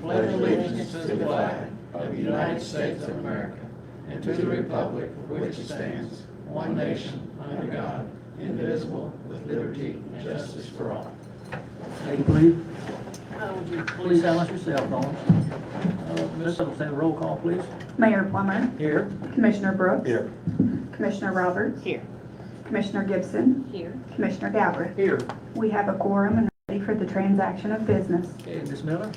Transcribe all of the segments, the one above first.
pledge allegiance to the flag of the United States of America and to the republic for which it stands, one nation, under God, indivisible, with liberty and justice for all. Thank you, please. Would you please silence yourself, Dawn? Ms. Siddle, say the roll call, please. Mayor Plummer, Here. Commissioner Brooks. Here. Commissioner Roberts. Here. Commissioner Gibson. Here. Commissioner Galbraith. Here. We have a quorum and ready for the transaction of business. Okay, Ms. Miller?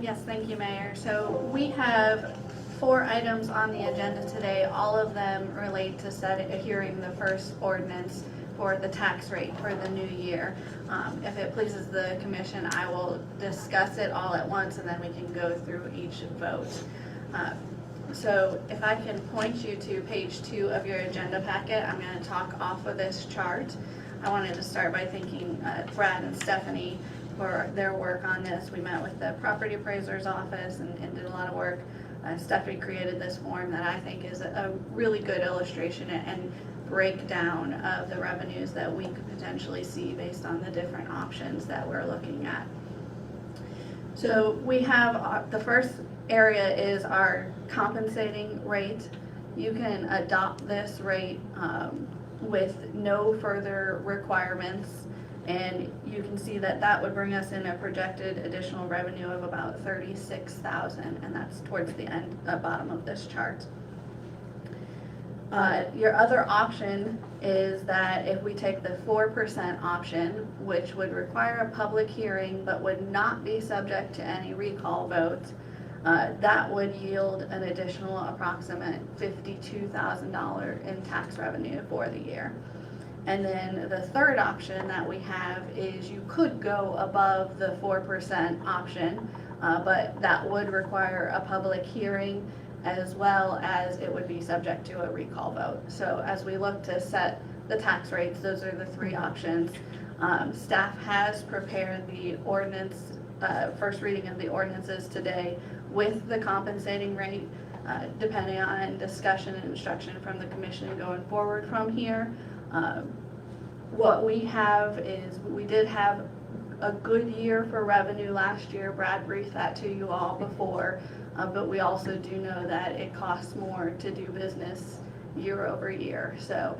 Yes, thank you, Mayor. So we have 4 items on the agenda today. All of them relate to hearing the first ordinance for the tax rate for the new year. If it pleases the commission, I will discuss it all at once and then we can go through each vote. So if I can point you to page 2 of your agenda packet, I'm going to talk off of this chart. I wanted to start by thanking Brad and Stephanie for their work on this. We met with the property appraiser's office and did a lot of work. Stephanie created this form that I think is a really good illustration and breakdown of the revenues that we could potentially see based on the different options that we're looking at. So we have the first area is our compensating rate. You can adopt this rate with no further requirements, and you can see that that would bring us in a projected additional revenue of about $36,000, and that's towards the bottom of this chart. Your other option is that if we take the 4% option, which would require a public hearing but would not be subject to any recall votes, that would yield an additional approximate $52,000 in tax revenue for the year. And then the third option that we have is you could go above the 4% option, but that would require a public hearing as well as it would be subject to a recall vote. So as we look to set the tax rates, those are the 3 options. Staff has prepared the ordinance, first reading of the ordinances today with the compensating rate, depending on discussion and instruction from the commission going forward from here. What we have is we did have a good year for revenue last year. Brad briefed that to you all before, but we also do know that it costs more to do business year over year. So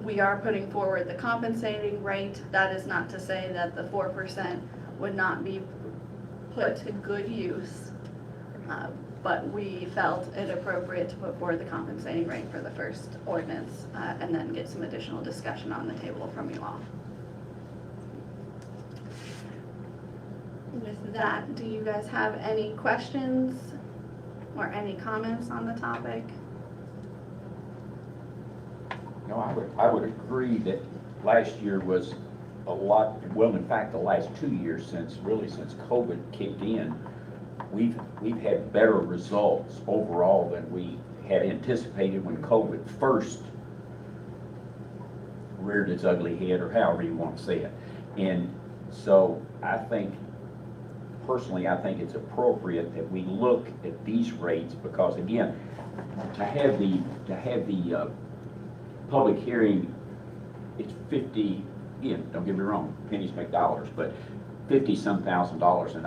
we are putting forward the compensating rate. That is not to say that the 4% would not be put to good use, but we felt it appropriate to put forward the compensating rate for the first ordinance and then get some additional discussion on the table from you all. With that, do you guys have any questions or any comments on the topic? No, I would agree that last year was a lot, well, in fact, the last 2 years since COVID kicked in, we've had better results overall than we had anticipated when COVID first reared its ugly head, or however you want to say it. And so I think, personally, I think it's appropriate that we look at these rates, because again, to have the public hearing, it's 50, again, don't get me wrong, pennies make dollars, but 50-some thousand, and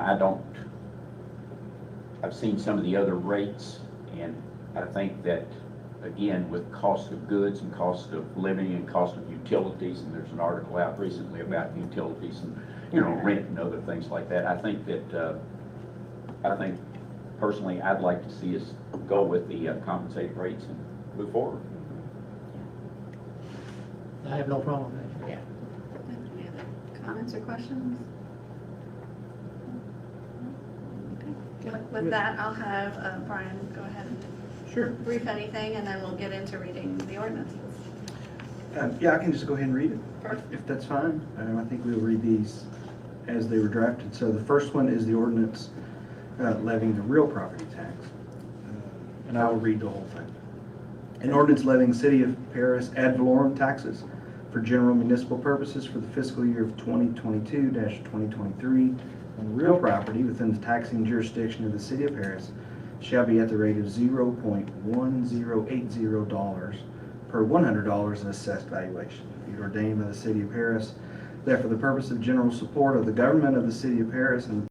I've seen some of the other rates, and I think that, again, with cost of goods and cost of living and cost of utilities, and there's an article out recently about utilities and, you know, rent and other things like that, I think personally, I'd like to see us go with the compensated rates and move forward. I have no problem with that. Yeah. Any other comments or questions? Okay. With that, I'll have Brian go ahead and Sure. brief anything, and then we'll get into reading the ordinances. Yeah, I can just go ahead and read it, Perfect. if that's fine. I think we'll read these as they were drafted. So the first one is the ordinance levying the real property tax. And I will read the whole thing. An ordinance levying City of Paris ad valorem taxes for general municipal purposes for the fiscal year of 2022-2023 on real property within the taxing jurisdiction of the City of Paris shall be at the rate of $0.1080 per $100 in assessed valuation. Be it ordained by the City of Paris that for the purpose of general support of the government of the City of Paris and